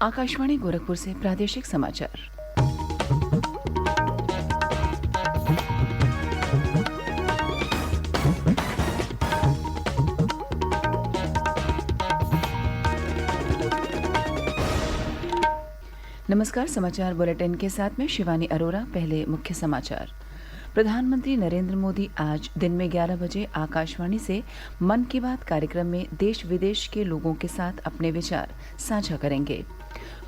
आकाशवाणी गोरखपुर से प्रादेशिक समाचार। नमस्कार। समाचार बुलेटिन के साथ में शिवानी अरोरा। पहले मुख्य समाचार। प्रधानमंत्री नरेंद्र मोदी आज दिन में 11 बजे आकाशवाणी से मन की बात कार्यक्रम में देश विदेश के लोगों के साथ अपने विचार साझा करेंगे।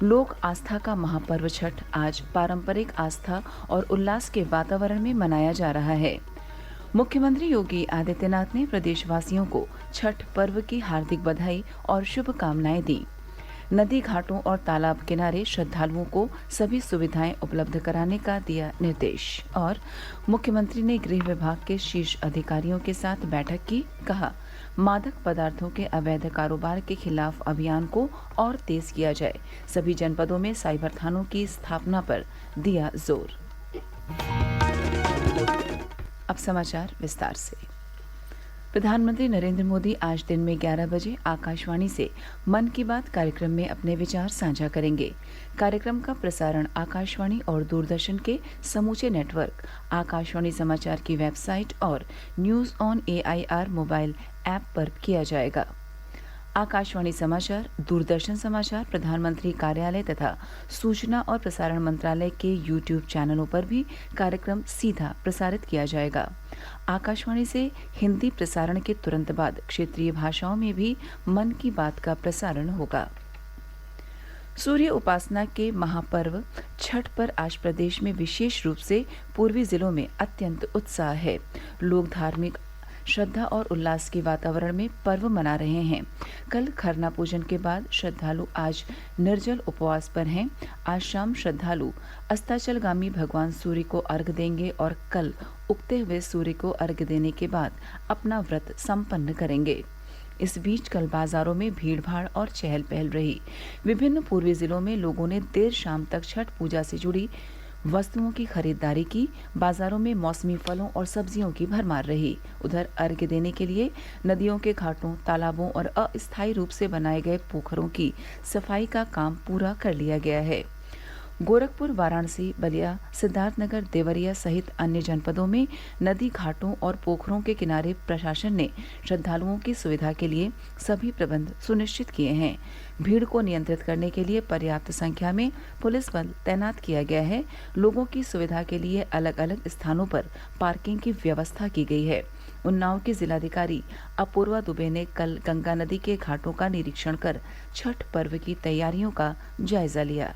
लोक आस्था का महापर्व छठ आज पारंपरिक आस्था और उल्लास के वातावरण में मनाया जा रहा है। मुख्यमंत्री योगी आदित्यनाथ ने प्रदेशवासियों को छठ पर्व की हार्दिक बधाई और शुभकामनाएं दी। नदी घाटों और तालाब किनारे श्रद्धालुओं को सभी सुविधाएं उपलब्ध कराने का दिया निर्देश। और मुख्यमंत्री ने गृह विभाग के शीर्ष अधिकारियों के साथ बैठक की। कहा, मादक पदार्थों के अवैध कारोबार के खिलाफ अभियान को और तेज किया जाए। सभी जनपदों में साइबर थानों की स्थापना पर दिया जोर। अब समाचार विस्तार से। प्रधानमंत्री नरेंद्र मोदी आज दिन में 11 बजे आकाशवाणी से मन की बात कार्यक्रम में अपने विचार साझा करेंगे। कार्यक्रम का प्रसारण आकाशवाणी और दूरदर्शन के समूचे नेटवर्क, आकाशवाणी समाचार की वेबसाइट और news on AIR mobile app पर किया जाएगा। आकाशवाणी समाचार, दूरदर्शन समाचार, प्रधानमंत्री कार्यालय तथा सूचना और प्रसारण मंत्रालय के YouTube चैनलों पर भी कार्यक्रम सीधा प्रसारित किया जाएगा। आकाशवाणी से हिंदी प्रसारण के तुरंत बाद क्षेत्रीय भाषाओं में भी मन की बात का प्रसारण होगा। सूर्य उपासना के महापर्व छठ पर आज प्रदेश में विशेष रूप से पूर्वी जिलों में अत्यंत उत्साह है। लोग धार्मिक श्रद्धा और उल्लास के वातावरण में पर्व मना रहे हैं। कल खरना पूजन के बाद श्रद्धालु आज निर्जल उपवास पर हैं। आज शाम श्रद्धालु अस्ताचलगामी भगवान सूर्य को अर्घ देंगे और कल उगते हुए सूर्य को अर्घ देने के बाद अपना व्रत संपन्न करेंगे। इस बीच कल बाजारों में भीड़ भाड़ और चहल पहल रही। विभिन्न पूर्वी जिलों में लोगों ने देर शाम तक छठ पूजा से जुड़ी वस्तुओं की खरीदारी की। बाजारों में मौसमी फलों और सब्जियों की भरमार रही। उधर अर्घ्य देने के लिए नदियों के घाटों, तालाबों और अस्थायी रूप से बनाए गए पोखरों की सफाई का काम पूरा कर लिया गया है। गोरखपुर, वाराणसी, बलिया, सिद्धार्थनगर, देवरिया सहित अन्य जनपदों में नदी घाटों और पोखरों के किनारे प्रशासन ने श्रद्धालुओं की सुविधा के लिए सभी प्रबंध सुनिश्चित किए हैं। भीड़ को नियंत्रित करने के लिए पर्याप्त संख्या में पुलिस बल तैनात किया गया है। लोगों की सुविधा के लिए अलग अलग स्थानों पर पार्किंग की व्यवस्था की गई है। उन्नाव की जिलाधिकारी अपूर्वा दुबे ने कल गंगा नदी के घाटों का निरीक्षण कर छठ पर्व की तैयारियों का जायजा लिया।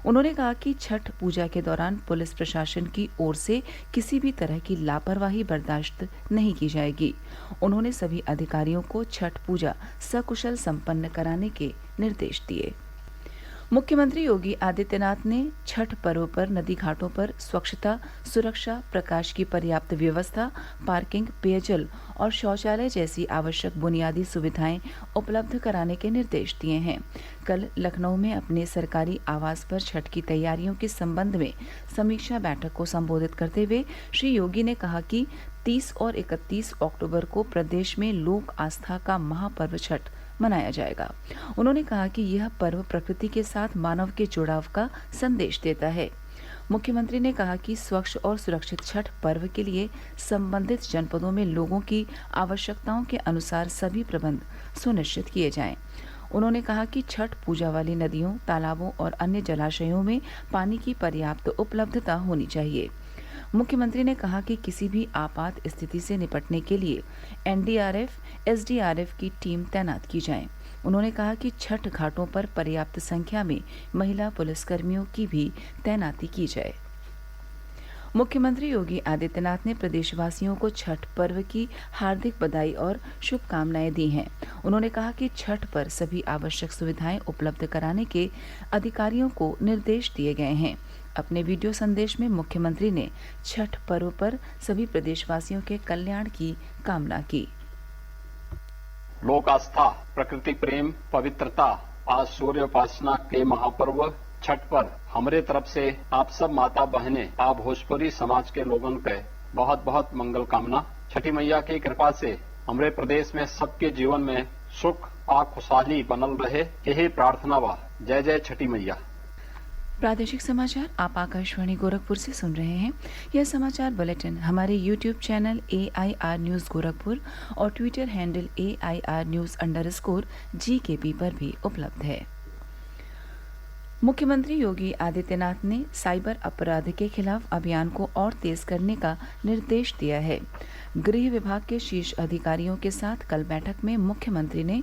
उन्होंने कहा कि छठ पूजा के दौरान पुलिस प्रशासन की ओर से किसी भी तरह की लापरवाही बर्दाश्त नहीं की जाएगी। उन्होंने सभी अधिकारियों को छठ पूजा सकुशल संपन्न कराने के निर्देश दिए। मुख्यमंत्री योगी आदित्यनाथ ने छठ पर्व पर नदी घाटों पर स्वच्छता, सुरक्षा, प्रकाश की पर्याप्त व्यवस्था, पार्किंग, पेयजल और शौचालय जैसी आवश्यक बुनियादी सुविधाएं उपलब्ध कराने के निर्देश दिए हैं। कल लखनऊ में अपने सरकारी आवास पर छठ की तैयारियों के संबंध में समीक्षा बैठक को संबोधित करते हुए श्री योगी ने कहा कि 30 और 31 अक्टूबर को प्रदेश में लोक आस्था का महापर्व छठ मनाया जाएगा। उन्होंने कहा कि यह पर्व प्रकृति के साथ मानव के जुड़ाव का संदेश देता है। मुख्यमंत्री ने कहा कि स्वच्छ और सुरक्षित छठ पर्व के लिए संबंधित जनपदों में लोगों की आवश्यकताओं के अनुसार सभी प्रबंध सुनिश्चित किए जाएं। उन्होंने कहा कि छठ पूजा वाली नदियों, तालाबों और अन्य जलाशयों में पानी की पर्याप्त उपलब्धता होनी चाहिए। मुख्यमंत्री ने कहा कि किसी भी आपात स्थिति से निपटने के लिए NDRF, SDRF की टीम तैनात की जाए। उन्होंने कहा कि छठ घाटों पर पर्याप्त संख्या में महिला पुलिसकर्मियों की भी तैनाती की जाए। मुख्यमंत्री योगी आदित्यनाथ ने प्रदेशवासियों को छठ पर्व की हार्दिक बधाई और शुभकामनाएं दी हैं। उन्होंने कहा कि छठ पर सभी आवश्यक सुविधाएं उपलब्ध कराने के अधिकारियों को निर्देश दिए गए हैं। अपने वीडियो संदेश में मुख्यमंत्री ने छठ पर्व पर सभी प्रदेशवासियों के कल्याण की कामना की। लोक आस्था, प्रकृति प्रेम, पवित्रता, आज सूर्य उपासना के महापर्व छठ पर हमारे तरफ से आप सब माता बहनें, आप भोजपुरी समाज के लोगों के बहुत बहुत मंगल कामना। छठी मैया की कृपा से हमारे प्रदेश में सबके जीवन में सुख आ खुशहाली बनल रहे, यही प्रार्थना बा। जय जय छठी मैया। प्रादेशिक समाचार आप आकाशवाणी गोरखपुर से सुन रहे हैं। यह समाचार बुलेटिन हमारे YouTube channel AIR news Gorakhpur और ट्विटर हैंडल AIR न्यूज_GKP पर भी उपलब्ध है। मुख्यमंत्री योगी आदित्यनाथ ने साइबर अपराध के खिलाफ अभियान को और तेज करने का निर्देश दिया है। गृह विभाग के शीर्ष अधिकारियों के साथ कल बैठक में मुख्यमंत्री ने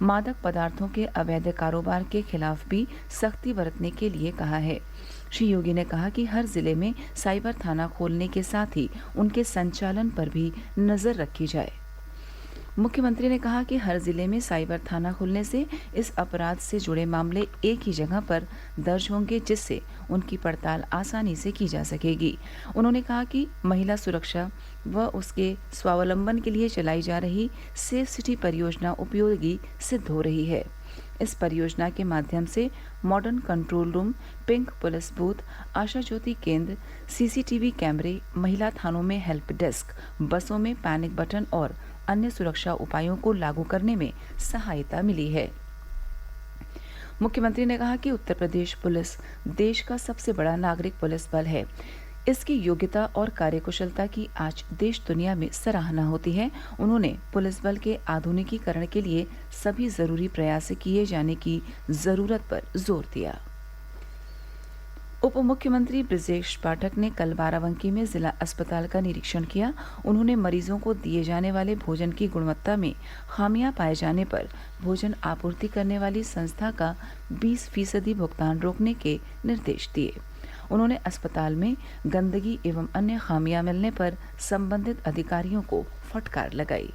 मादक पदार्थों के अवैध कारोबार के खिलाफ भी सख्ती बरतने के लिए कहा है। श्री योगी ने कहा कि हर जिले में साइबर थाना खोलने के साथ ही उनके संचालन पर भी नजर रखी जाए। मुख्यमंत्री ने कहा कि हर जिले में साइबर थाना खुलने से इस अपराध से जुड़े मामले एक ही जगह पर दर्ज होंगे, जिससे उनकी पड़ताल आसानी से की जा सकेगी। उन्होंने कहा कि महिला सुरक्षा व उसके स्वावलंबन के लिए चलाई जा रही सेफ सिटी परियोजना उपयोगी सिद्ध हो रही है। इस परियोजना के माध्यम से modern control room, pink police booth, Asha Jyoti Kendra, CCTV कैमरे, महिला थानों में हेल्प डेस्क, बसों में पैनिक बटन और अन्य सुरक्षा उपायों को लागू करने में सहायता मिली है। मुख्यमंत्री ने कहा कि उत्तर प्रदेश पुलिस देश का सबसे बड़ा नागरिक पुलिस बल है। इसकी योग्यता और कार्यकुशलता की आज देश दुनिया में सराहना होती है। उन्होंने पुलिस बल के आधुनिकीकरण के लिए सभी जरूरी प्रयास किए जाने की जरूरत पर जोर दिया। उप मुख्यमंत्री ब्रजेश पाठक ने कल बाराबंकी में जिला अस्पताल का निरीक्षण किया। उन्होंने मरीजों को दिए जाने वाले भोजन की गुणवत्ता में खामियां पाए जाने पर भोजन आपूर्ति करने वाली संस्था का 20% भुगतान रोकने के निर्देश दिए। उन्होंने अस्पताल में गंदगी एवं अन्य खामियां मिलने पर संबंधित अधिकारियों को फटकार लगाई।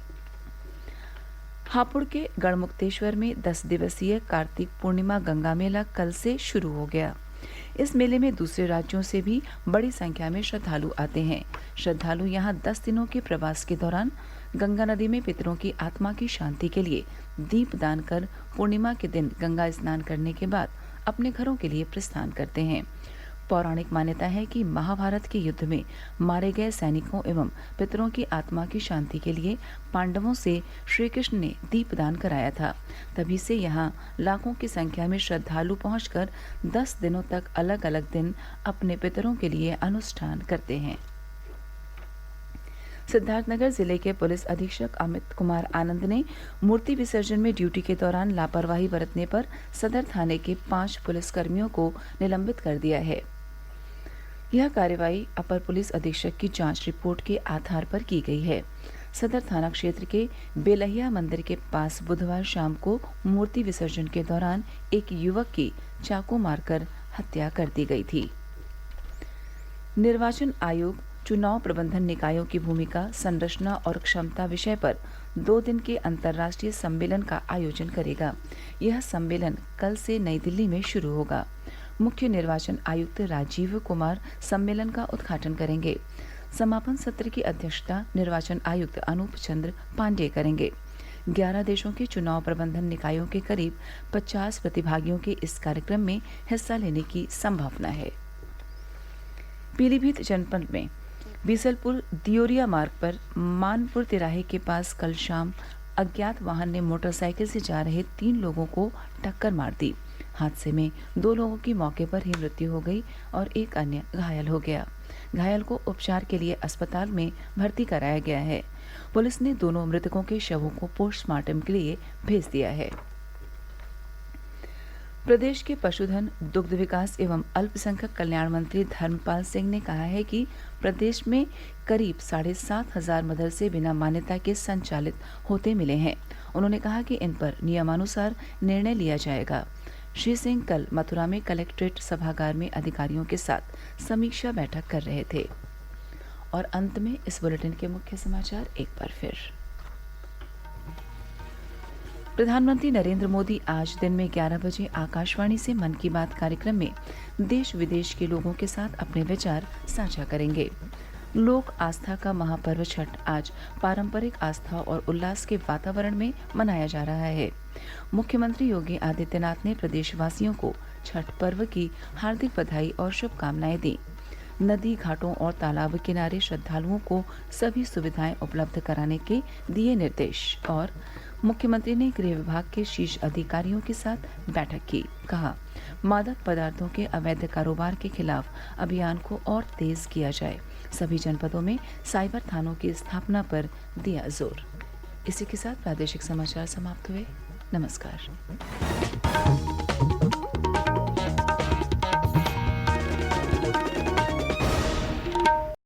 हापुड़ के गढ़मुक्तेश्वर में 10 दिवसीय कार्तिक पूर्णिमा गंगा मेला कल से शुरू हो गया। इस मेले में दूसरे राज्यों से भी बड़ी संख्या में श्रद्धालु आते हैं। श्रद्धालु यहाँ 10 दिनों के प्रवास के दौरान गंगा नदी में पितरों की आत्मा की शांति के लिए दीप दान कर पूर्णिमा के दिन गंगा स्नान करने के बाद अपने घरों के लिए प्रस्थान करते हैं। पौराणिक मान्यता है कि महाभारत के युद्ध में मारे गए सैनिकों एवं पितरों की आत्मा की शांति के लिए पांडवों से श्री कृष्ण ने दीपदान कराया था। तभी से यहाँ लाखों की संख्या में श्रद्धालु पहुंचकर 10 दिनों तक अलग अलग दिन अपने पितरों के लिए अनुष्ठान करते हैं। सिद्धार्थनगर जिले के पुलिस अधीक्षक अमित कुमार आनंद ने मूर्ति विसर्जन में ड्यूटी के दौरान लापरवाही बरतने पर सदर थाने के 5 पुलिसकर्मियों को निलंबित कर दिया है। यह कार्रवाई अपर पुलिस अधीक्षक की जांच रिपोर्ट के आधार पर की गई है। सदर थाना क्षेत्र के बेलहिया मंदिर के पास बुधवार शाम को मूर्ति विसर्जन के दौरान एक युवक की चाकू मारकर हत्या कर दी गई थी। निर्वाचन आयोग चुनाव प्रबंधन निकायों की भूमिका, संरचना और क्षमता विषय पर 2 दिन के अंतर्राष्ट्रीय सम्मेलन का आयोजन करेगा। यह सम्मेलन कल से नई दिल्ली में शुरू होगा। मुख्य निर्वाचन आयुक्त राजीव कुमार सम्मेलन का उद्घाटन करेंगे। समापन सत्र की अध्यक्षता निर्वाचन आयुक्त अनूप चंद्र पांडेय करेंगे। 11 देशों के चुनाव प्रबंधन निकायों के करीब 50 प्रतिभागियों के इस कार्यक्रम में हिस्सा लेने की संभावना है। पीलीभीत जनपद में बीसलपुर दियोरिया मार्ग पर मानपुर तिराहे के पास कल शाम अज्ञात वाहन ने मोटरसाइकिल से जा रहे 3 लोगों को टक्कर मार दी। हादसे में 2 लोगों की मौके पर ही मृत्यु हो गई और एक अन्य घायल हो गया। घायल को उपचार के लिए अस्पताल में भर्ती कराया गया है। पुलिस ने दोनों मृतकों के शवों को पोस्टमार्टम के लिए भेज दिया है। प्रदेश के पशुधन, दुग्ध विकास एवं अल्पसंख्यक कल्याण मंत्री धर्मपाल सिंह ने कहा है कि प्रदेश में करीब 7,500 मदरसे बिना मान्यता के संचालित होते मिले हैं। उन्होंने कहा कि इन पर नियमानुसार निर्णय लिया जाएगा। श्री सिंह कल मथुरा में कलेक्ट्रेट सभागार में अधिकारियों के साथ समीक्षा बैठक कर रहे थे। और अंत में इस बुलेटिन के मुख्य समाचार एक बार फिर। प्रधानमंत्री नरेंद्र मोदी आज दिन में 11 बजे आकाशवाणी से मन की बात कार्यक्रम में देश विदेश के लोगों के साथ अपने विचार साझा करेंगे। लोक आस्था का महापर्व छठ आज पारंपरिक आस्था और उल्लास के वातावरण में मनाया जा रहा है। मुख्यमंत्री योगी आदित्यनाथ ने प्रदेशवासियों को छठ पर्व की हार्दिक बधाई और शुभकामनाएं दी। नदी, घाटों और तालाब किनारे श्रद्धालुओं को सभी सुविधाएं उपलब्ध कराने के दिए निर्देश। और मुख्यमंत्री ने गृह विभाग के शीर्ष अधिकारियों के साथ बैठक की। कहा, मादक पदार्थों के अवैध कारोबार के खिलाफ अभियान को और तेज किया जाए। सभी जनपदों में साइबर थानों की स्थापना पर दिया जोर। इसी के साथ प्रादेशिक समाचार समाप्त हुए। नमस्कार।